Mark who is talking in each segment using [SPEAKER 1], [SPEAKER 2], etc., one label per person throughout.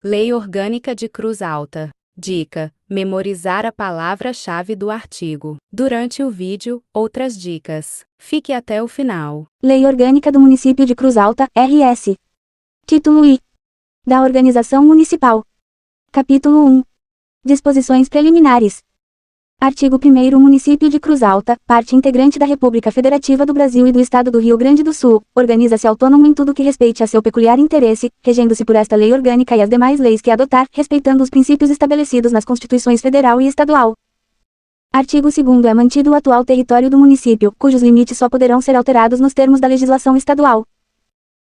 [SPEAKER 1] Lei Orgânica de Cruz Alta. Dica: memorizar a palavra-chave do artigo. Durante o vídeo, outras dicas. Fique até o final.
[SPEAKER 2] Lei Orgânica do Município de Cruz Alta, RS. Título I. Da Organização Municipal. Capítulo 1. Disposições preliminares. Artigo 1º. O Município de Cruz Alta, parte integrante da República Federativa do Brasil e do Estado do Rio Grande do Sul, organiza-se autônomo em tudo que respeite a seu peculiar interesse, regendo-se por esta lei orgânica e as demais leis que adotar, respeitando os princípios estabelecidos nas Constituições Federal e Estadual. Artigo 2º. É mantido o atual território do município, cujos limites só poderão ser alterados nos termos da legislação estadual.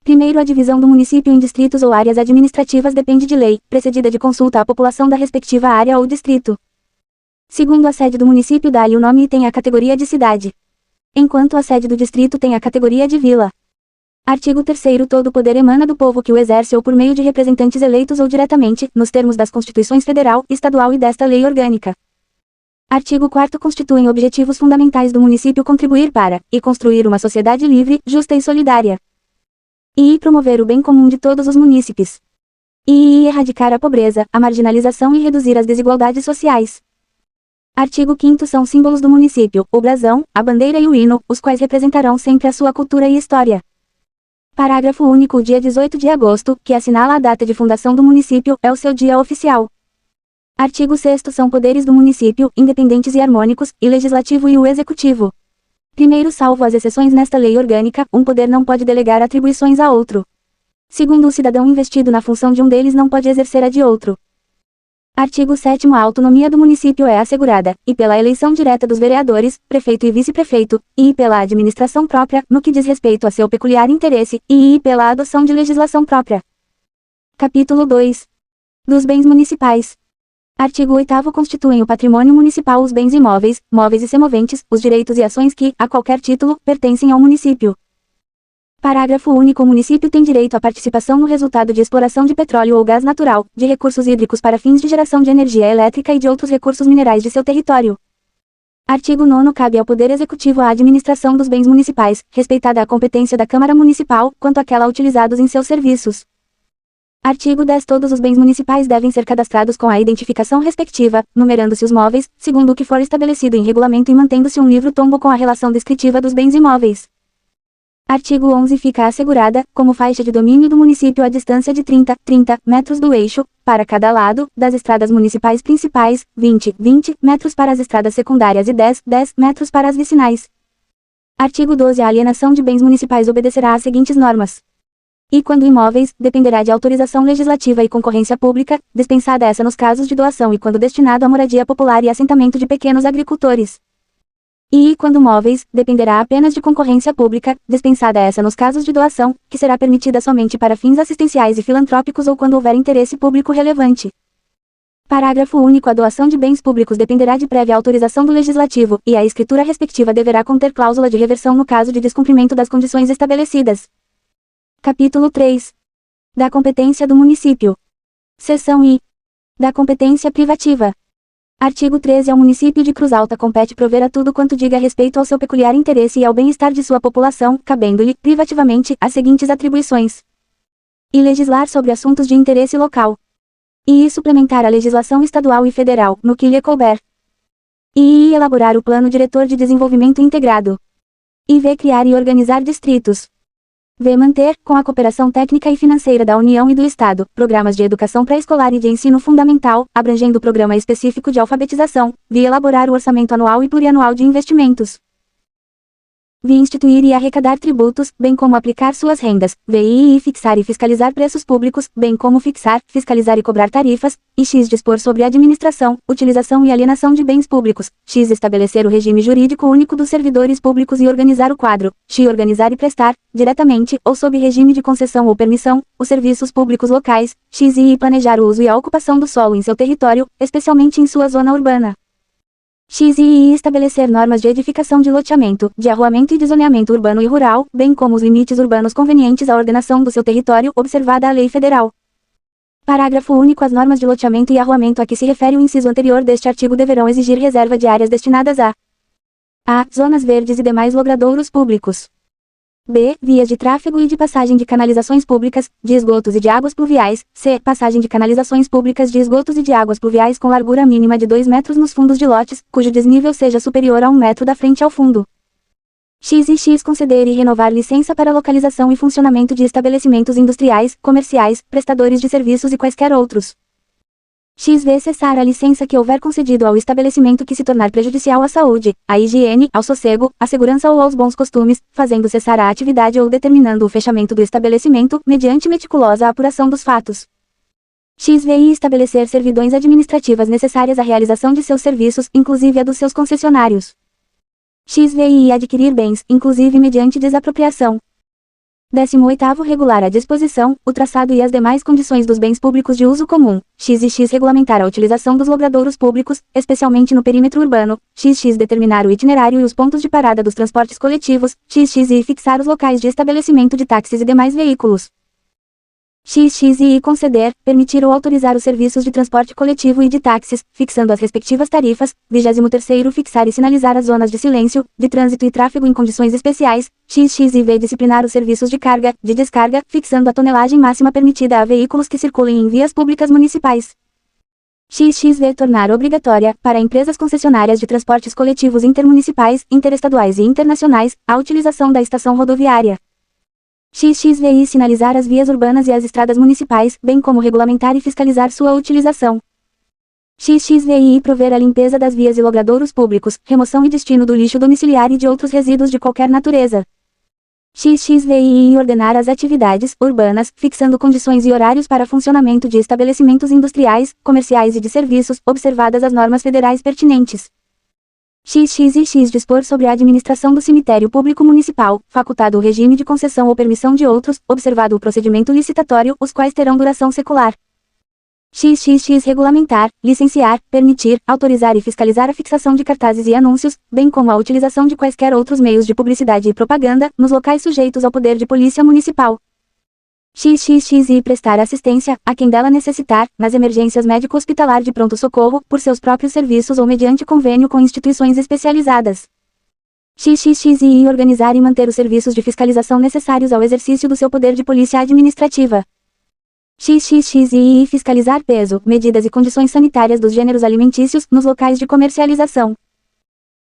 [SPEAKER 2] Primeiro, a divisão do município em distritos ou áreas administrativas depende de lei, precedida de consulta à população da respectiva área ou distrito. Segundo, a sede do município dá-lhe o nome e tem a categoria de cidade, enquanto a sede do distrito tem a categoria de vila. Artigo 3º. Todo o poder emana do povo que o exerce ou por meio de representantes eleitos ou diretamente, nos termos das Constituições Federal, Estadual e desta lei orgânica. Artigo 4º. Constituem objetivos fundamentais do município contribuir para, e construir uma sociedade livre, justa e solidária. E promover o bem comum de todos os munícipes. E erradicar a pobreza, a marginalização e reduzir as desigualdades sociais. Artigo 5º. São símbolos do município, o brasão, a bandeira e o hino, os quais representarão sempre a sua cultura e história. Parágrafo único. O dia 18 de agosto, que assinala a data de fundação do município, é o seu dia oficial. Artigo 6º. São poderes do município, independentes e harmônicos, e legislativo e o executivo. Primeiro, salvo as exceções nesta lei orgânica, um poder não pode delegar atribuições a outro. Segundo, o cidadão investido na função de um deles não pode exercer a de outro. Artigo 7º. A autonomia do município é assegurada, e pela eleição direta dos vereadores, prefeito e vice-prefeito, e pela administração própria, no que diz respeito a seu peculiar interesse, e pela adoção de legislação própria. Capítulo 2. Dos bens municipais. Artigo 8º. Constituem o patrimônio municipal os bens imóveis, móveis e semoventes, os direitos e ações que, a qualquer título, pertencem ao município. Parágrafo único. O município tem direito à participação no resultado de exploração de petróleo ou gás natural, de recursos hídricos para fins de geração de energia elétrica e de outros recursos minerais de seu território. Artigo 9º. Cabe ao Poder Executivo a administração dos bens municipais, respeitada a competência da Câmara Municipal, quanto àquela utilizados em seus serviços. Artigo 10. Todos os bens municipais devem ser cadastrados com a identificação respectiva, numerando-se os móveis, segundo o que for estabelecido em regulamento e mantendo-se um livro-tombo com a relação descritiva dos bens imóveis. Artigo 11. Fica assegurada, como faixa de domínio do município a distância de 30 metros do eixo, para cada lado, das estradas municipais principais, 20 metros para as estradas secundárias e 10 metros para as vicinais. Artigo 12. A alienação de bens municipais obedecerá às seguintes normas. E quando imóveis, dependerá de autorização legislativa e concorrência pública, dispensada essa nos casos de doação e quando destinado à moradia popular e assentamento de pequenos agricultores. E quando móveis, dependerá apenas de concorrência pública, dispensada essa nos casos de doação, que será permitida somente para fins assistenciais e filantrópicos ou quando houver interesse público relevante. Parágrafo único. A doação de bens públicos dependerá de prévia autorização do Legislativo, e a escritura respectiva deverá conter cláusula de reversão no caso de descumprimento das condições estabelecidas. Capítulo 3. Da competência do município. Seção I. Da competência privativa. Artigo 13. Ao município de Cruz Alta compete prover a tudo quanto diga respeito ao seu peculiar interesse e ao bem-estar de sua população, cabendo-lhe, privativamente, as seguintes atribuições. E legislar sobre assuntos de interesse local. E suplementar a legislação estadual e federal, no que lhe couber. E elaborar o plano diretor de desenvolvimento integrado. E criar e organizar distritos. Manter, com a cooperação técnica e financeira da União e do Estado, programas de educação pré-escolar e de ensino fundamental, abrangendo o programa específico de alfabetização, elaborar o orçamento anual e plurianual de investimentos. Instituir e arrecadar tributos, bem como aplicar suas rendas, e fixar e fiscalizar preços públicos, bem como fixar, fiscalizar e cobrar tarifas, e dispor sobre a administração, utilização e alienação de bens públicos, estabelecer o regime jurídico único dos servidores públicos e organizar o quadro, organizar e prestar, diretamente, ou sob regime de concessão ou permissão, os serviços públicos locais, e planejar o uso e a ocupação do solo em seu território, especialmente em sua zona urbana. E estabelecer normas de edificação de loteamento, de arruamento e de zoneamento urbano e rural, bem como os limites urbanos convenientes à ordenação do seu território, observada a lei federal. Parágrafo único. As normas de loteamento e arruamento a que se refere o inciso anterior deste artigo deverão exigir reserva de áreas destinadas a zonas verdes e demais logradouros públicos. B. Vias de tráfego e de passagem de canalizações públicas, de esgotos e de águas pluviais. C. Passagem de canalizações públicas de esgotos e de águas pluviais com largura mínima de 2 metros nos fundos de lotes, cujo desnível seja superior a 1 metro da frente ao fundo. X e X conceder e renovar licença para localização e funcionamento de estabelecimentos industriais, comerciais, prestadores de serviços e quaisquer outros. XV cessar a licença que houver concedido ao estabelecimento que se tornar prejudicial à saúde, à higiene, ao sossego, à segurança ou aos bons costumes, fazendo cessar a atividade ou determinando o fechamento do estabelecimento, mediante meticulosa apuração dos fatos. XVI estabelecer servidões administrativas necessárias à realização de seus serviços, inclusive a dos seus concessionários. XVI adquirir bens, inclusive mediante desapropriação. 18º regular a disposição, o traçado e as demais condições dos bens públicos de uso comum. X e X regulamentar a utilização dos logradouros públicos, especialmente no perímetro urbano. XX determinar o itinerário e os pontos de parada dos transportes coletivos. XXI fixar os locais de estabelecimento de táxis e demais veículos. XXI conceder, permitir ou autorizar os serviços de transporte coletivo e de táxis, fixando as respectivas tarifas. 23º fixar e sinalizar as zonas de silêncio, de trânsito e tráfego em condições especiais. XXIV disciplinar os serviços de carga, de descarga, fixando a tonelagem máxima permitida a veículos que circulem em vias públicas municipais. XXV tornar obrigatória, para empresas concessionárias de transportes coletivos intermunicipais, interestaduais e internacionais, a utilização da estação rodoviária. XXVI sinalizar as vias urbanas e as estradas municipais, bem como regulamentar e fiscalizar sua utilização. XXVI prover a limpeza das vias e logradouros públicos, remoção e destino do lixo domiciliar e de outros resíduos de qualquer natureza. XXVI ordenar as atividades urbanas, fixando condições e horários para funcionamento de estabelecimentos industriais, comerciais e de serviços, observadas as normas federais pertinentes. XXX dispor sobre a administração do cemitério público municipal, facultado o regime de concessão ou permissão de outros, observado o procedimento licitatório, os quais terão duração secular. XXX regulamentar, licenciar, permitir, autorizar e fiscalizar a fixação de cartazes e anúncios, bem como a utilização de quaisquer outros meios de publicidade e propaganda, nos locais sujeitos ao poder de polícia municipal. XXXI prestar assistência, a quem dela necessitar, nas emergências médico-hospitalar de pronto-socorro, por seus próprios serviços ou mediante convênio com instituições especializadas. XXXI organizar e manter os serviços de fiscalização necessários ao exercício do seu poder de polícia administrativa. XXXI fiscalizar peso, medidas e condições sanitárias dos gêneros alimentícios, nos locais de comercialização.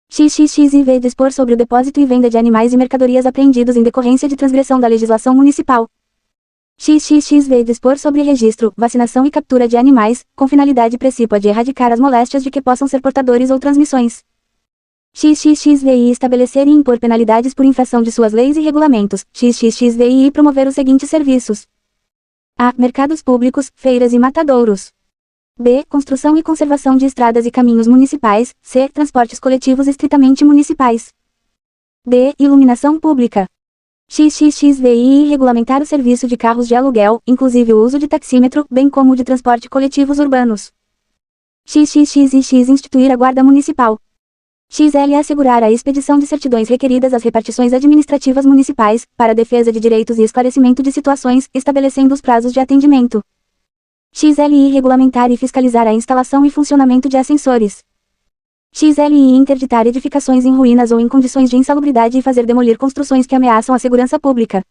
[SPEAKER 2] XXXIV dispor sobre o depósito e venda de animais e mercadorias apreendidos em decorrência de transgressão da legislação municipal. XXXV dispor sobre registro, vacinação e captura de animais, com finalidade precípua de erradicar as moléstias de que possam ser portadores ou transmissões. XXXVI estabelecer e impor penalidades por infração de suas leis e regulamentos. XXXVI promover os seguintes serviços: A. Mercados públicos, feiras e matadouros. B. Construção e conservação de estradas e caminhos municipais. C. Transportes coletivos estritamente municipais. D. Iluminação pública. XXXVI regulamentar o serviço de carros de aluguel, inclusive o uso de taxímetro, bem como o de transporte coletivos urbanos. XXXX instituir a Guarda Municipal. XL assegurar a expedição de certidões requeridas às repartições administrativas municipais, para a defesa de direitos e esclarecimento de situações, estabelecendo os prazos de atendimento. XLI regulamentar e fiscalizar a instalação e funcionamento de ascensores. XLI interditar edificações em ruínas ou em condições de insalubridade e fazer demolir construções que ameaçam a segurança pública.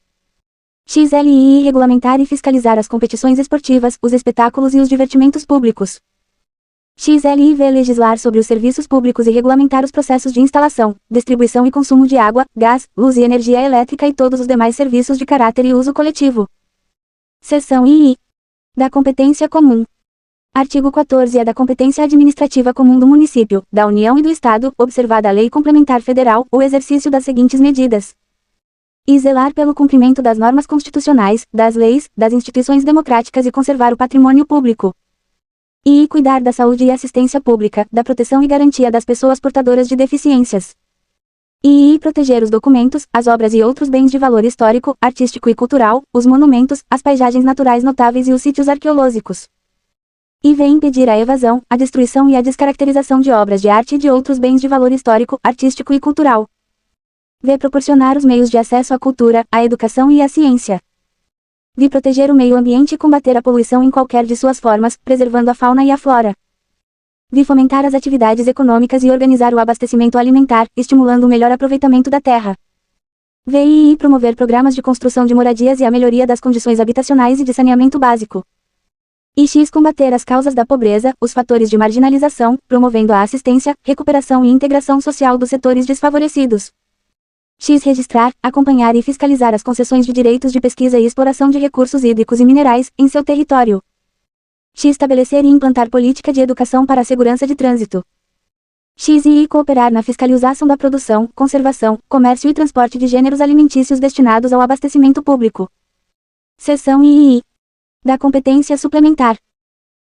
[SPEAKER 2] XLI regulamentar e fiscalizar as competições esportivas, os espetáculos e os divertimentos públicos. XLIV legislar sobre os serviços públicos e regulamentar os processos de instalação, distribuição e consumo de água, gás, luz e energia elétrica e todos os demais serviços de caráter e uso coletivo. Seção II. Da competência comum. Artigo 14 é da competência administrativa comum do município, da União e do Estado, observada a Lei Complementar Federal, o exercício das seguintes medidas: e zelar pelo cumprimento das normas constitucionais, das leis, das instituições democráticas e conservar o patrimônio público. E cuidar da saúde e assistência pública, da proteção e garantia das pessoas portadoras de deficiências. E proteger os documentos, as obras e outros bens de valor histórico, artístico e cultural, os monumentos, as paisagens naturais notáveis e os sítios arqueológicos. E vem impedir a evasão, a destruição e a descaracterização de obras de arte e de outros bens de valor histórico, artístico e cultural. V proporcionar os meios de acesso à cultura, à educação e à ciência. V proteger o meio ambiente e combater a poluição em qualquer de suas formas, preservando a fauna e a flora. V fomentar as atividades econômicas e organizar o abastecimento alimentar, estimulando o melhor aproveitamento da terra. VII promover programas de construção de moradias e a melhoria das condições habitacionais e de saneamento básico. E X combater as causas da pobreza, os fatores de marginalização, promovendo a assistência, recuperação e integração social dos setores desfavorecidos. X registrar, acompanhar e fiscalizar as concessões de direitos de pesquisa e exploração de recursos hídricos e minerais, em seu território. X estabelecer e implantar política de educação para a segurança de trânsito. X e I cooperar na fiscalização da produção, conservação, comércio e transporte de gêneros alimentícios destinados ao abastecimento público. Seção II. Da competência suplementar.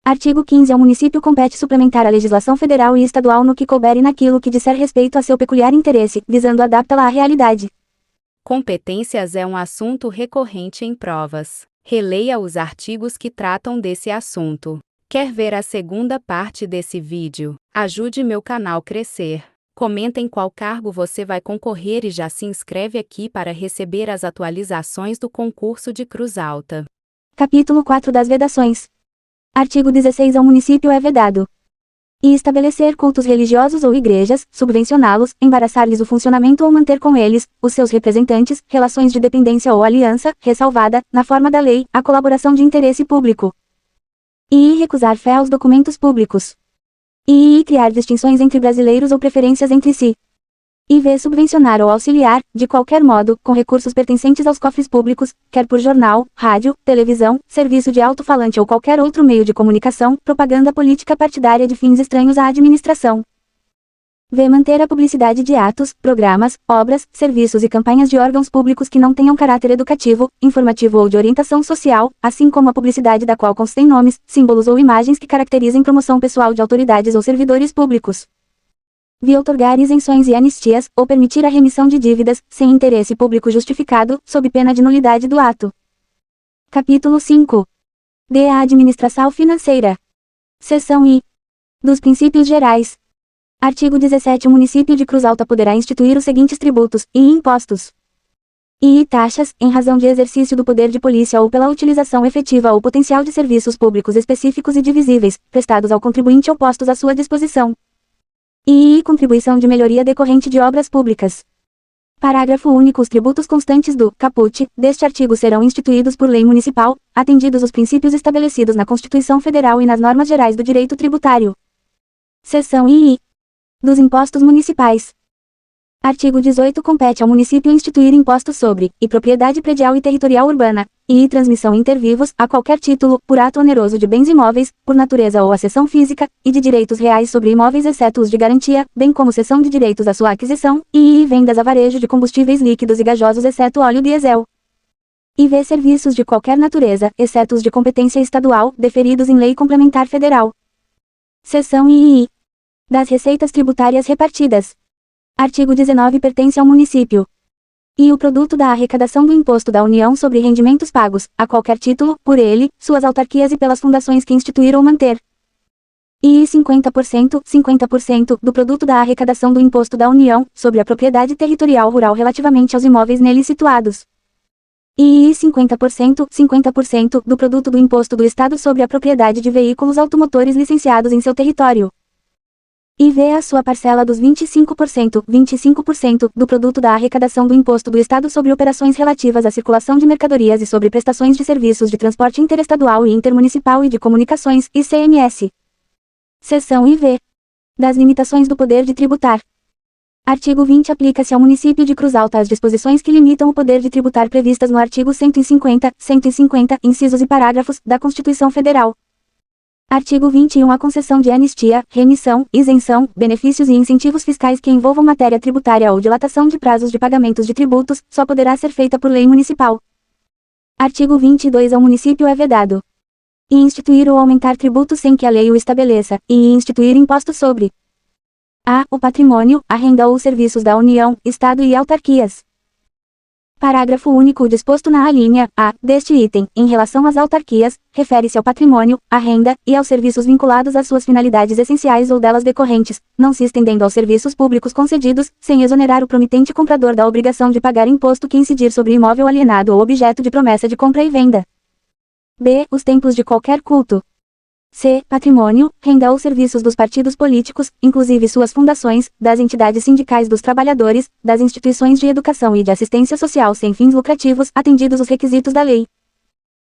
[SPEAKER 2] Artigo 15. Ao município compete suplementar a legislação federal e estadual no que couber e naquilo que disser respeito a seu peculiar interesse, visando adaptá-la à realidade.
[SPEAKER 1] Competências é um assunto recorrente em provas. Releia os artigos que tratam desse assunto. Quer ver a segunda parte desse vídeo? Ajude meu canal crescer. Comenta em qual cargo você vai concorrer e já se inscreve aqui para receber as atualizações do concurso de Cruz Alta.
[SPEAKER 2] Capítulo 4 das Vedações. Artigo 16. Ao município é vedado: e estabelecer cultos religiosos ou igrejas, subvencioná-los, embaraçar-lhes o funcionamento ou manter com eles, os seus representantes, relações de dependência ou aliança, ressalvada, na forma da lei, a colaboração de interesse público. E recusar fé aos documentos públicos. E criar distinções entre brasileiros ou preferências entre si. E v. subvencionar ou auxiliar, de qualquer modo, com recursos pertencentes aos cofres públicos, quer por jornal, rádio, televisão, serviço de alto-falante ou qualquer outro meio de comunicação, propaganda política partidária de fins estranhos à administração. V. manter a publicidade de atos, programas, obras, serviços e campanhas de órgãos públicos que não tenham caráter educativo, informativo ou de orientação social, assim como a publicidade da qual constem nomes, símbolos ou imagens que caracterizem promoção pessoal de autoridades ou servidores públicos. V. outorgar isenções e anistias, ou permitir a remissão de dívidas, sem interesse público justificado, sob pena de nulidade do ato. Capítulo 5. D. A administração financeira. Seção I. Dos princípios gerais. Artigo 17. O município de Cruz Alta poderá instituir os seguintes tributos, e impostos. E taxas, em razão de exercício do poder de polícia ou pela utilização efetiva ou potencial de serviços públicos específicos e divisíveis, prestados ao contribuinte ou postos à sua disposição. E contribuição de melhoria decorrente de obras públicas. Parágrafo único. Os tributos constantes do caput deste artigo serão instituídos por lei municipal, atendidos os princípios estabelecidos na Constituição Federal e nas normas gerais do direito tributário. Seção II. Dos impostos municipais. Artigo 18. Compete ao município instituir impostos sobre, e propriedade predial e territorial urbana, e transmissão inter vivos, a qualquer título, por ato oneroso de bens imóveis, por natureza ou acessão física, e de direitos reais sobre imóveis exceto os de garantia, bem como cessão de direitos à sua aquisição, e vendas a varejo de combustíveis líquidos e gasosos exceto óleo diesel. E v. serviços de qualquer natureza, exceto os de competência estadual, deferidos em lei complementar federal. Seção II. Das receitas tributárias repartidas. Artigo 19. Pertence ao município. E o produto da arrecadação do imposto da União sobre rendimentos pagos, a qualquer título, por ele, suas autarquias e pelas fundações que instituir ou manter. E 50% do produto da arrecadação do imposto da União, sobre a propriedade territorial rural relativamente aos imóveis nele situados. E 50% do produto do imposto do Estado sobre a propriedade de veículos automotores licenciados em seu território. E v. a sua parcela dos 25% do produto da arrecadação do imposto do Estado sobre operações relativas à circulação de mercadorias e sobre prestações de serviços de transporte interestadual e intermunicipal e de comunicações, ICMS. Seção IV. Das limitações do poder de tributar. Artigo 20. Aplica-se ao município de Cruz Alta as disposições que limitam o poder de tributar previstas no artigo 150, incisos e parágrafos, da Constituição Federal. Artigo 21. A concessão de anistia, remissão, isenção, benefícios e incentivos fiscais que envolvam matéria tributária ou dilatação de prazos de pagamentos de tributos, só poderá ser feita por lei municipal. Artigo 22. Ao município é vedado: e instituir ou aumentar tributos sem que a lei o estabeleça, e instituir impostos sobre a. o patrimônio, a renda ou os serviços da União, Estado e autarquias. Parágrafo único. O disposto na alínea A deste item, em relação às autarquias, refere-se ao patrimônio, à renda, e aos serviços vinculados às suas finalidades essenciais ou delas decorrentes, não se estendendo aos serviços públicos concedidos, sem exonerar o promitente comprador da obrigação de pagar imposto que incidir sobre imóvel alienado ou objeto de promessa de compra e venda. B. Os templos de qualquer culto. C. Patrimônio, renda ou serviços dos partidos políticos, inclusive suas fundações, das entidades sindicais dos trabalhadores, das instituições de educação e de assistência social sem fins lucrativos, atendidos os requisitos da lei.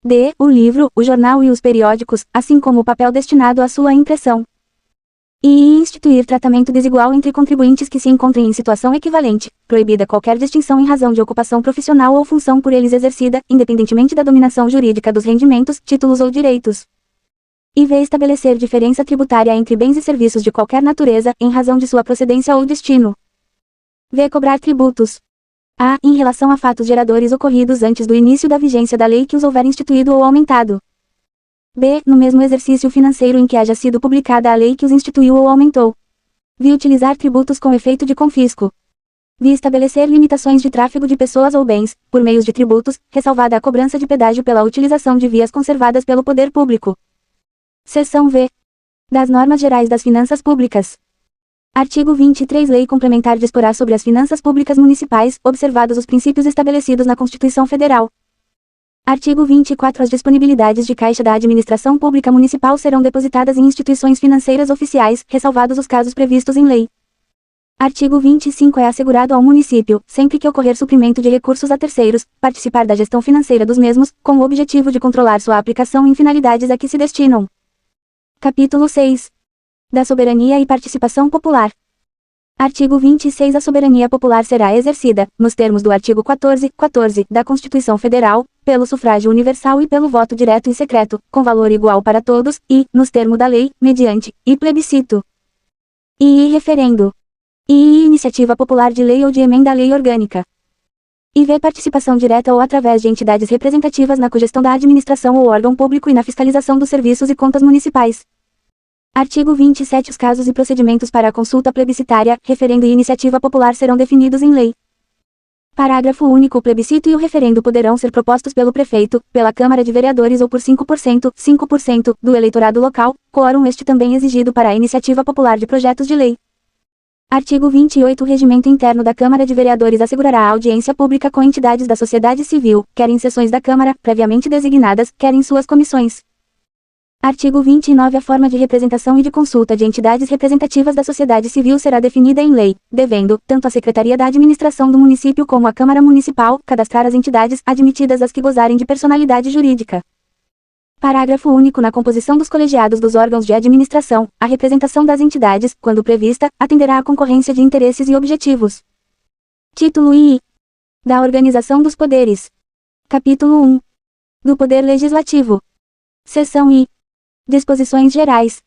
[SPEAKER 2] D. O livro, o jornal e os periódicos, assim como o papel destinado à sua impressão. E instituir tratamento desigual entre contribuintes que se encontrem em situação equivalente, proibida qualquer distinção em razão de ocupação profissional ou função por eles exercida, independentemente da dominação jurídica dos rendimentos, títulos ou direitos. E v. Estabelecer diferença tributária entre bens e serviços de qualquer natureza, em razão de sua procedência ou destino. V. Cobrar tributos. A. Em relação a fatos geradores ocorridos antes do início da vigência da lei que os houver instituído ou aumentado. B. No mesmo exercício financeiro em que haja sido publicada a lei que os instituiu ou aumentou. V. Utilizar tributos com efeito de confisco. V. Estabelecer limitações de tráfego de pessoas ou bens, por meios de tributos, ressalvada a cobrança de pedágio pela utilização de vias conservadas pelo poder público. Seção V. Das normas gerais das finanças públicas. Artigo 23. Lei complementar disporá sobre as finanças públicas municipais, observados os princípios estabelecidos na Constituição Federal. Artigo 24. As disponibilidades de caixa da administração pública municipal serão depositadas em instituições financeiras oficiais, ressalvados os casos previstos em lei. Artigo 25. É assegurado ao município, sempre que ocorrer suprimento de recursos a terceiros, participar da gestão financeira dos mesmos, com o objetivo de controlar sua aplicação em finalidades a que se destinam. Capítulo 6. Da soberania e participação popular. Artigo 26. A soberania popular será exercida, nos termos do artigo 14 da Constituição Federal, pelo sufrágio universal e pelo voto direto e secreto, com valor igual para todos, e, nos termos da lei, mediante, e plebiscito. E referendo. E iniciativa popular de lei ou de emenda à lei orgânica. E v. Participação direta ou através de entidades representativas na cogestão da administração ou órgão público e na fiscalização dos serviços e contas municipais. Artigo 27. Os casos e procedimentos para a consulta plebiscitária, referendo e iniciativa popular serão definidos em lei. Parágrafo único. O plebiscito e o referendo poderão ser propostos pelo prefeito, pela Câmara de Vereadores ou por 5% do eleitorado local, quórum este também exigido para a iniciativa popular de projetos de lei. Artigo 28. O regimento interno da Câmara de Vereadores assegurará a audiência pública com entidades da sociedade civil, quer em sessões da Câmara, previamente designadas, quer em suas comissões. Artigo 29. A forma de representação e de consulta de entidades representativas da sociedade civil será definida em lei, devendo, tanto a Secretaria da Administração do município como a Câmara Municipal, cadastrar as entidades admitidas as que gozarem de personalidade jurídica. Parágrafo único. Na composição dos colegiados dos órgãos de administração, a representação das entidades, quando prevista, atenderá à concorrência de interesses e objetivos. Título I. Da organização dos poderes. Capítulo 1. Do Poder Legislativo. Seção I. Disposições gerais.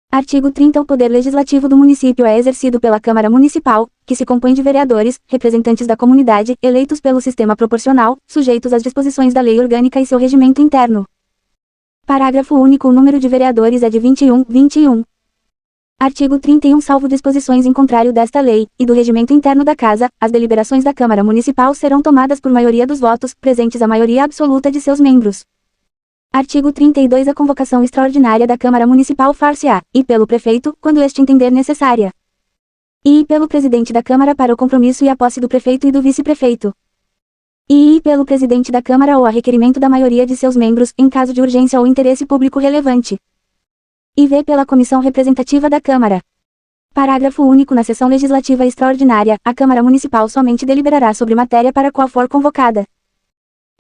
[SPEAKER 2] Artigo 30. O poder legislativo do município é exercido pela Câmara Municipal, que se compõe de vereadores, representantes da comunidade, eleitos pelo sistema proporcional, sujeitos às disposições da lei orgânica e seu regimento interno. Parágrafo único. O número de vereadores é de 21. Artigo 31. Salvo disposições em contrário desta lei, e do regimento interno da Casa, as deliberações da Câmara Municipal serão tomadas por maioria dos votos, presentes a maioria absoluta de seus membros. Artigo 32. A convocação extraordinária da Câmara Municipal far-se-á, e pelo prefeito, quando este entender necessária. E pelo presidente da Câmara para o compromisso e a posse do prefeito e do vice-prefeito. E pelo presidente da Câmara ou a requerimento da maioria de seus membros, em caso de urgência ou interesse público relevante. E v. Pela Comissão Representativa da Câmara. Parágrafo único. Na sessão legislativa extraordinária, a Câmara Municipal somente deliberará sobre matéria para a qual for convocada.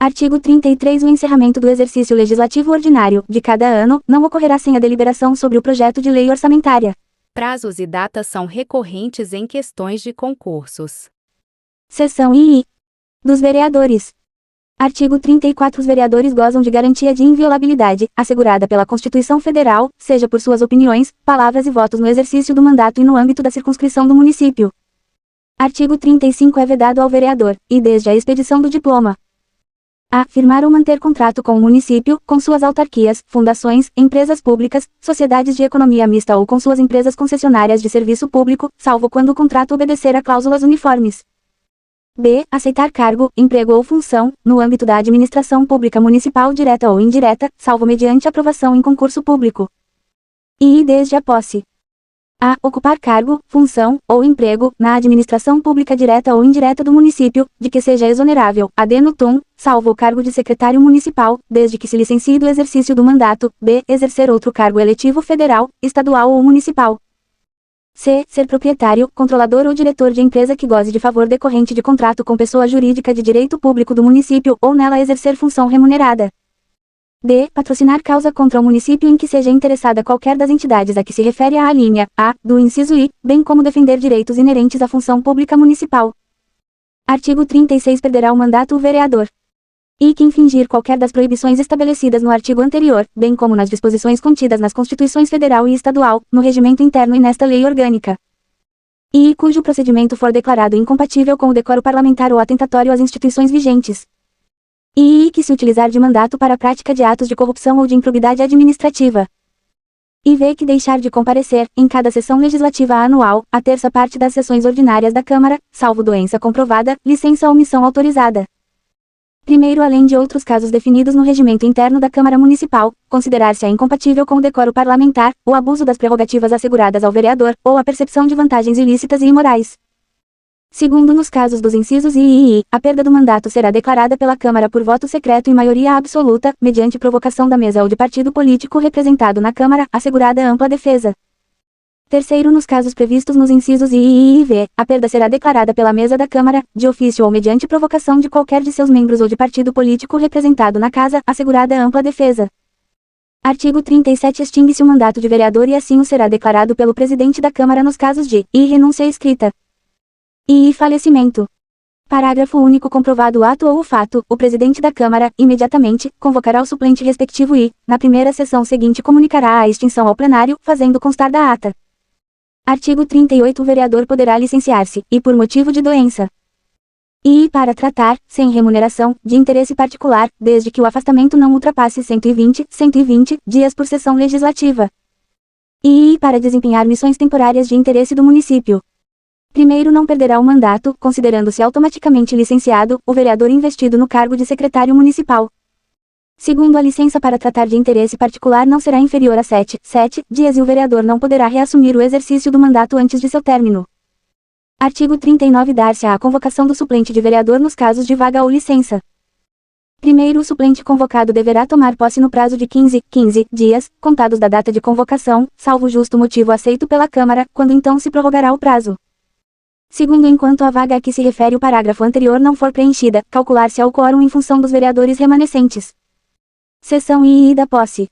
[SPEAKER 2] Artigo 33. O encerramento do exercício legislativo ordinário, de cada ano, não ocorrerá sem a deliberação sobre o projeto de lei orçamentária.
[SPEAKER 1] Prazos e datas são recorrentes em questões de concursos.
[SPEAKER 2] Seção II. Dos vereadores. Artigo 34. Os vereadores gozam de garantia de inviolabilidade, assegurada pela Constituição Federal, seja por suas opiniões, palavras e votos no exercício do mandato e no âmbito da circunscrição do município. Artigo 35. É vedado ao vereador, e desde a expedição do diploma, a. Firmar ou manter contrato com o município, com suas autarquias, fundações, empresas públicas, sociedades de economia mista ou com suas empresas concessionárias de serviço público, salvo quando o contrato obedecer a cláusulas uniformes. B. Aceitar cargo, emprego ou função, no âmbito da administração pública municipal direta ou indireta, salvo mediante aprovação em concurso público. E desde a posse. a. Ocupar cargo, função, ou emprego, na administração pública direta ou indireta do município, de que seja exonerável, ad nutum, salvo o cargo de secretário municipal, desde que se licencie do exercício do mandato, b. Exercer outro cargo eletivo federal, estadual ou municipal. C. Ser proprietário, controlador ou diretor de empresa que goze de favor decorrente de contrato com pessoa jurídica de direito público do município ou nela exercer função remunerada. D. Patrocinar causa contra o município em que seja interessada qualquer das entidades a que se refere a alínea A do inciso I, bem como defender direitos inerentes à função pública municipal. Artigo 36. Perderá o mandato o vereador. E que infringir qualquer das proibições estabelecidas no artigo anterior, bem como nas disposições contidas nas Constituições Federal e Estadual, no regimento interno e nesta lei orgânica. E cujo procedimento for declarado incompatível com o decoro parlamentar ou atentatório às instituições vigentes. E que se utilizar de mandato para a prática de atos de corrupção ou de improbidade administrativa. E v. Que deixar de comparecer, em cada sessão legislativa anual, a terça parte das sessões ordinárias da Câmara, salvo doença comprovada, licença ou omissão autorizada. Primeiro, além de outros casos definidos no regimento interno da Câmara Municipal, considerar-se-á incompatível com o decoro parlamentar, o abuso das prerrogativas asseguradas ao vereador, ou a percepção de vantagens ilícitas e imorais. Segundo, nos casos dos incisos I e I, a perda do mandato será declarada pela Câmara por voto secreto em maioria absoluta, mediante provocação da mesa ou de partido político representado na Câmara, assegurada ampla defesa. Terceiro, nos casos previstos nos incisos I e V, a perda será declarada pela mesa da Câmara, de ofício ou mediante provocação de qualquer de seus membros ou de partido político representado na Casa, assegurada ampla defesa. Artigo 37. Extingue-se o mandato de vereador e assim o será declarado pelo presidente da Câmara nos casos de I. Renúncia escrita. I. Falecimento. Parágrafo único. Comprovado o ato ou o fato, o presidente da Câmara, imediatamente, convocará o suplente respectivo e, na primeira sessão seguinte comunicará a extinção ao plenário, fazendo constar da ata. Artigo 38. O vereador poderá licenciar-se, e por motivo de doença. E para tratar, sem remuneração, de interesse particular, desde que o afastamento não ultrapasse 120 dias por sessão legislativa. E para desempenhar missões temporárias de interesse do município. Primeiro, não perderá o mandato, considerando-se automaticamente licenciado, o vereador investido no cargo de secretário municipal. Segundo, a licença para tratar de interesse particular não será inferior a 7 dias e o vereador não poderá reassumir o exercício do mandato antes de seu término. Artigo 39. Dar-se-á a convocação do suplente de vereador nos casos de vaga ou licença. Primeiro, o suplente convocado deverá tomar posse no prazo de 15 dias, contados da data de convocação, salvo justo motivo aceito pela Câmara, quando então se prorrogará o prazo. Segundo, enquanto a vaga a que se refere o parágrafo anterior não for preenchida, calcular-se-á o quórum em função dos vereadores remanescentes. Seção I da posse.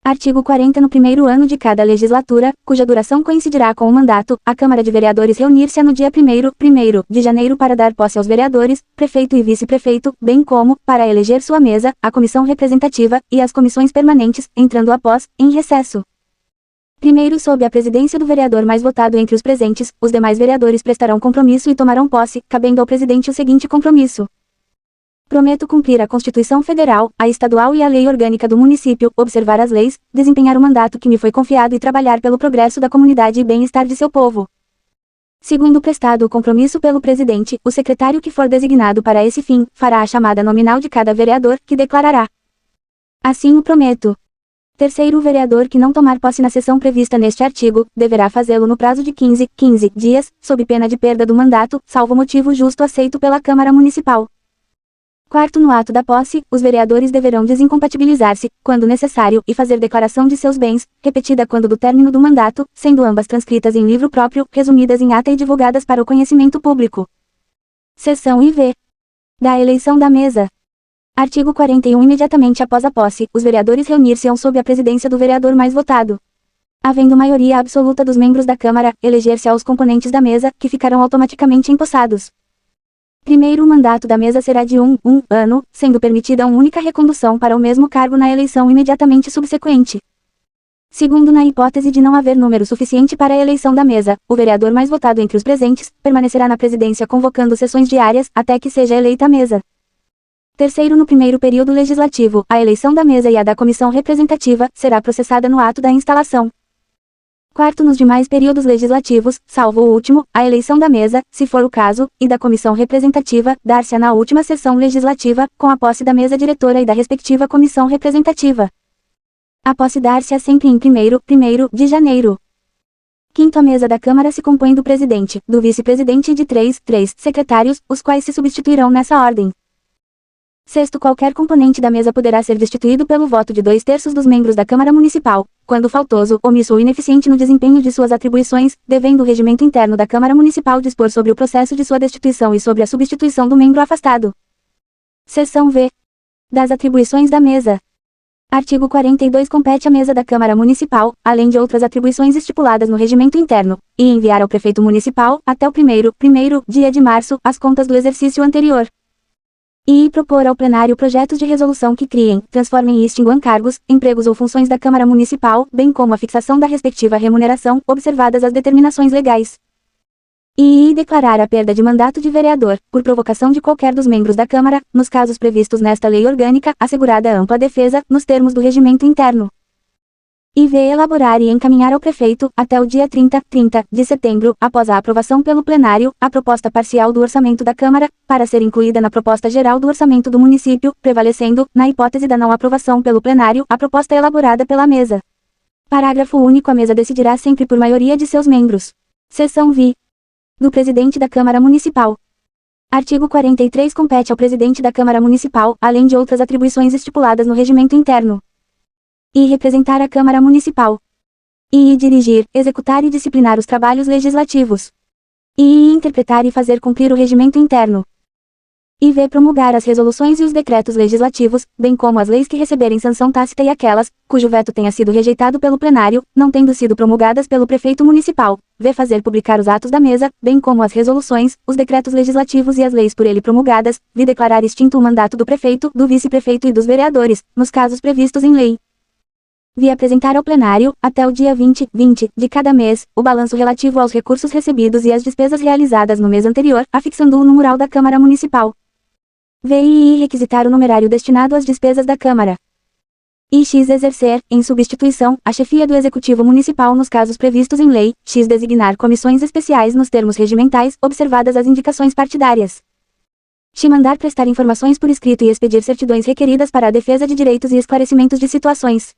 [SPEAKER 2] Artigo 40. No primeiro ano de cada legislatura, cuja duração coincidirá com o mandato, a Câmara de Vereadores reunir-se-á no dia 1º de janeiro para dar posse aos vereadores, prefeito e vice-prefeito, bem como, para eleger sua mesa, a comissão representativa, e as comissões permanentes, entrando após, em recesso. Primeiro, sob a presidência do vereador mais votado entre os presentes, os demais vereadores prestarão compromisso e tomarão posse, cabendo ao presidente o seguinte compromisso. Prometo cumprir a Constituição Federal, a Estadual e a Lei Orgânica do município, observar as leis, desempenhar o mandato que me foi confiado e trabalhar pelo progresso da comunidade e bem-estar de seu povo. Segundo prestado o compromisso pelo presidente, o secretário que for designado para esse fim, fará a chamada nominal de cada vereador, que declarará. Assim o prometo. Terceiro, o vereador que não tomar posse na sessão prevista neste artigo, deverá fazê-lo no prazo de 15 dias, sob pena de perda do mandato, salvo motivo justo aceito pela Câmara Municipal. Quarto, no ato da posse, os vereadores deverão desincompatibilizar-se, quando necessário, e fazer declaração de seus bens, repetida quando do término do mandato, sendo ambas transcritas em livro próprio, resumidas em ata e divulgadas para o conhecimento público. Seção IV. Da eleição da mesa. Artigo 41. Imediatamente após a posse, os vereadores reunir-se-ão sob a presidência do vereador mais votado. Havendo maioria absoluta dos membros da Câmara, eleger-se-á os componentes da mesa, que ficarão automaticamente empossados. Primeiro, o mandato da mesa será de um ano, sendo permitida uma única recondução para o mesmo cargo na eleição imediatamente subsequente. Segundo, na hipótese de não haver número suficiente para a eleição da mesa, o vereador mais votado entre os presentes, permanecerá na presidência convocando sessões diárias, até que seja eleita a mesa. Terceiro, no primeiro período legislativo, a eleição da mesa e a da comissão representativa, será processada no ato da instalação. Quarto, nos demais períodos legislativos, salvo o último, a eleição da mesa, se for o caso, e da comissão representativa, dar-se-á na última sessão legislativa, com a posse da mesa diretora e da respectiva comissão representativa. A posse dar-se-á sempre em 1º de janeiro. Quinto, a mesa da Câmara se compõe do presidente, do vice-presidente e de três secretários, os quais se substituirão nessa ordem. Sexto, qualquer componente da mesa poderá ser destituído pelo voto de 2/3 dos membros da Câmara Municipal, quando faltoso, omisso ou ineficiente no desempenho de suas atribuições, devendo o regimento interno da Câmara Municipal dispor sobre o processo de sua destituição e sobre a substituição do membro afastado. Seção V. Das atribuições da mesa. Artigo 42. Compete à mesa da Câmara Municipal, além de outras atribuições estipuladas no regimento interno, e enviar ao prefeito municipal, até o primeiro dia de março, as contas do exercício anterior. E propor ao plenário projetos de resolução que criem, transformem e extinguam cargos, empregos ou funções da Câmara Municipal, bem como a fixação da respectiva remuneração, observadas as determinações legais. E declarar a perda de mandato de vereador, por provocação de qualquer dos membros da Câmara, nos casos previstos nesta lei orgânica, assegurada ampla defesa, nos termos do regimento interno. E elaborar e encaminhar ao prefeito, até o dia 30 de setembro, após a aprovação pelo plenário, a proposta parcial do orçamento da Câmara, para ser incluída na proposta geral do orçamento do município, prevalecendo, na hipótese da não aprovação pelo plenário, a proposta elaborada pela mesa. Parágrafo único. A mesa decidirá sempre por maioria de seus membros. Seção V. Do presidente da Câmara Municipal. Artigo 43. Compete ao presidente da Câmara Municipal, além de outras atribuições estipuladas no regimento interno, e representar a Câmara Municipal, e dirigir, executar e disciplinar os trabalhos legislativos, e interpretar e fazer cumprir o regimento interno, e promulgar as resoluções e os decretos legislativos, bem como as leis que receberem sanção tácita e aquelas, cujo veto tenha sido rejeitado pelo plenário, não tendo sido promulgadas pelo prefeito municipal, fazer publicar os atos da mesa, bem como as resoluções, os decretos legislativos e as leis por ele promulgadas, declarar extinto o mandato do prefeito, do vice-prefeito e dos vereadores, nos casos previstos em lei. Apresentar ao plenário, até o dia 20 de cada mês, o balanço relativo aos recursos recebidos e às despesas realizadas no mês anterior, afixando-o no mural da Câmara Municipal. E requisitar o numerário destinado às despesas da Câmara. E exercer, em substituição, a chefia do Executivo Municipal nos casos previstos em lei, designar comissões especiais nos termos regimentais, observadas as indicações partidárias. Mandar prestar informações por escrito e expedir certidões requeridas para a defesa de direitos e esclarecimentos de situações.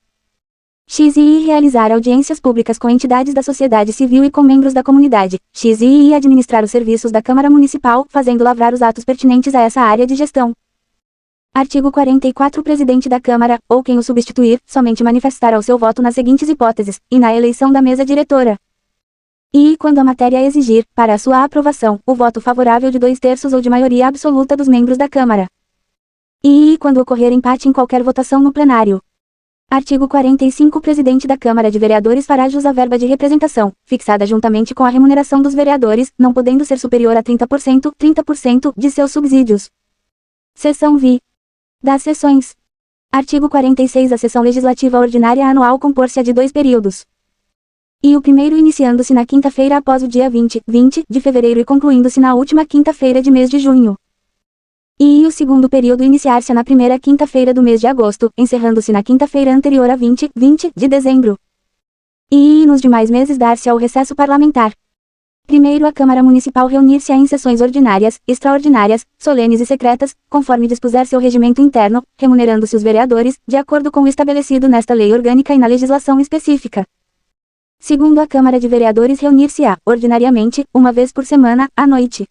[SPEAKER 2] E realizar audiências públicas com entidades da sociedade civil e com membros da comunidade. E administrar os serviços da Câmara Municipal, fazendo lavrar os atos pertinentes a essa área de gestão. Artigo 44. O presidente da Câmara, ou quem o substituir, somente manifestará o seu voto nas seguintes hipóteses, e na eleição da mesa diretora. E quando a matéria exigir, para a sua aprovação, o voto favorável de 2/3 ou de maioria absoluta dos membros da Câmara. E quando ocorrer empate em qualquer votação no plenário. Artigo 45. O presidente da Câmara de Vereadores fará jus à verba de representação, fixada juntamente com a remuneração dos vereadores, não podendo ser superior a 30% de seus subsídios. Seção V. Das sessões. Artigo 46. A sessão legislativa ordinária anual compor-se-á de 2 períodos. E o primeiro iniciando-se na quinta-feira após o dia 20 de fevereiro e concluindo-se na última quinta-feira de mês de junho. E o segundo período iniciar-se na primeira quinta-feira do mês de agosto, encerrando-se na quinta-feira anterior a 20 de dezembro. E nos demais meses dar-se ao recesso parlamentar. Primeiro, a Câmara Municipal reunir-se-á em sessões ordinárias, extraordinárias, solenes e secretas, conforme dispuser seu regimento interno, remunerando-se os vereadores, de acordo com o estabelecido nesta lei orgânica e na legislação específica. Segundo, a Câmara de Vereadores reunir-se-á, ordinariamente, uma vez por semana, à noite.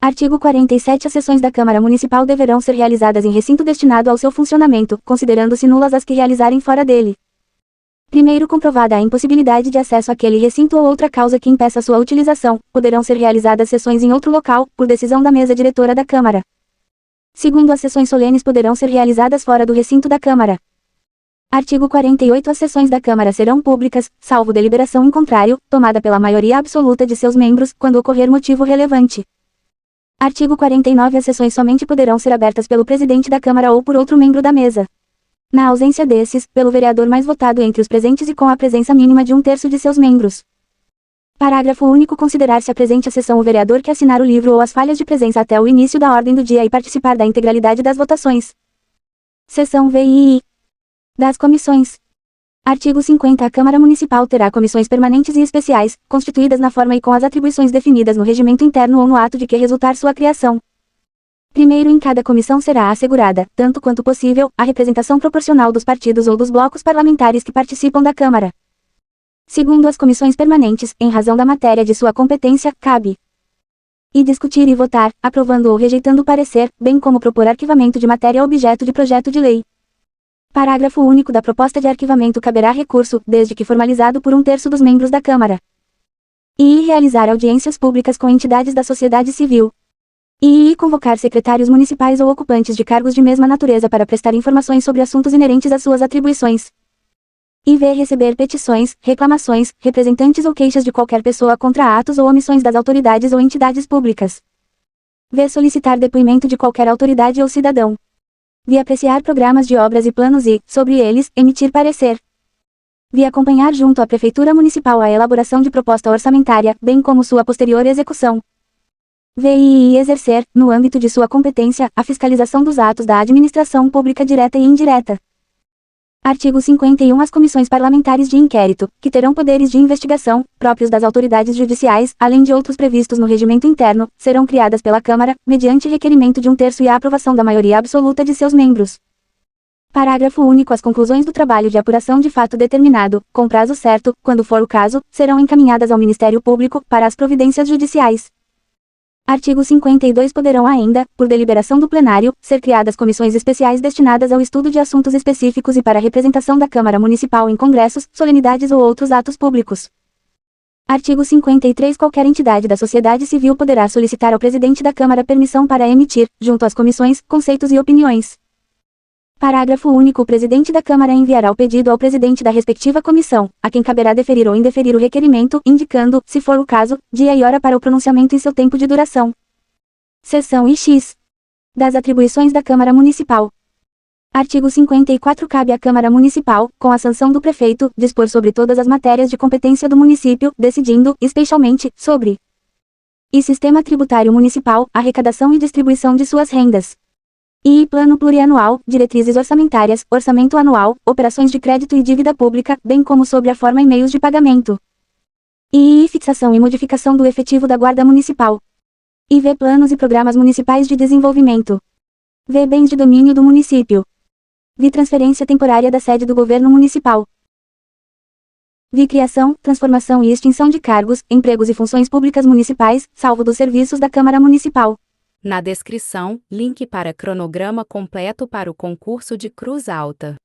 [SPEAKER 2] Artigo 47. As sessões da Câmara Municipal deverão ser realizadas em recinto destinado ao seu funcionamento, considerando-se nulas as que realizarem fora dele. Primeiro, comprovada a impossibilidade de acesso àquele recinto ou outra causa que impeça sua utilização, poderão ser realizadas sessões em outro local, por decisão da mesa diretora da Câmara. Segundo, as sessões solenes poderão ser realizadas fora do recinto da Câmara. Artigo 48. As sessões da Câmara serão públicas, salvo deliberação em contrário, tomada pela maioria absoluta de seus membros, quando ocorrer motivo relevante. Artigo 49. As sessões somente poderão ser abertas pelo presidente da Câmara ou por outro membro da mesa. Na ausência desses, pelo vereador mais votado entre os presentes e com a presença mínima de 1/3 de seus membros. Parágrafo único. Considerar-se a presente a sessão o vereador que assinar o livro ou as falhas de presença até o início da ordem do dia e participar da integralidade das votações. Seção VII. Das comissões. Artigo 50. A Câmara Municipal terá comissões permanentes e especiais, constituídas na forma e com as atribuições definidas no regimento interno ou no ato de que resultar sua criação. Primeiro, em cada comissão será assegurada, tanto quanto possível, a representação proporcional dos partidos ou dos blocos parlamentares que participam da Câmara. Segundo as comissões permanentes, em razão da matéria de sua competência, cabe e discutir e votar, aprovando ou rejeitando o parecer, bem como propor arquivamento de matéria objeto de projeto de lei. Parágrafo único da proposta de arquivamento caberá recurso, desde que formalizado por 1/3 dos membros da Câmara. E realizar audiências públicas com entidades da sociedade civil. E convocar secretários municipais ou ocupantes de cargos de mesma natureza para prestar informações sobre assuntos inerentes às suas atribuições. E receber petições, reclamações, representantes ou queixas de qualquer pessoa contra atos ou omissões das autoridades ou entidades públicas. Solicitar depoimento de qualquer autoridade ou cidadão. Apreciar programas de obras e planos e, sobre eles, emitir parecer. Acompanhar junto à Prefeitura Municipal a elaboração de proposta orçamentária, bem como sua posterior execução. E exercer, no âmbito de sua competência, a fiscalização dos atos da administração pública direta e indireta. Artigo 51. As comissões parlamentares de inquérito, que terão poderes de investigação, próprios das autoridades judiciais, além de outros previstos no regimento interno, serão criadas pela Câmara, mediante requerimento de 1/3 e a aprovação da maioria absoluta de seus membros. Parágrafo único. As conclusões do trabalho de apuração de fato determinado, com prazo certo, quando for o caso, serão encaminhadas ao Ministério Público, para as providências judiciais. Artigo 52. Poderão ainda, por deliberação do plenário, ser criadas comissões especiais destinadas ao estudo de assuntos específicos e para a representação da Câmara Municipal em congressos, solenidades ou outros atos públicos. Artigo 53. Qualquer entidade da sociedade civil poderá solicitar ao presidente da Câmara permissão para emitir, junto às comissões, conceitos e opiniões. Parágrafo único. O presidente da Câmara enviará o pedido ao presidente da respectiva comissão, a quem caberá deferir ou indeferir o requerimento, indicando, se for o caso, dia e hora para o pronunciamento e seu tempo de duração. Seção X. Das atribuições da Câmara Municipal. Artigo 54. Cabe à Câmara Municipal, com a sanção do prefeito, dispor sobre todas as matérias de competência do município, decidindo, especialmente, sobre e sistema tributário municipal, arrecadação e distribuição de suas rendas. E plano plurianual, diretrizes orçamentárias, orçamento anual, operações de crédito e dívida pública, bem como sobre a forma e meios de pagamento. E fixação e modificação do efetivo da Guarda Municipal. E planos e programas municipais de desenvolvimento. Bens de domínio do município. Transferência temporária da sede do governo municipal. Criação, transformação e extinção de cargos, empregos e funções públicas municipais, salvo dos serviços da Câmara Municipal.
[SPEAKER 1] Na descrição, link para cronograma completo para o concurso de Cruz Alta.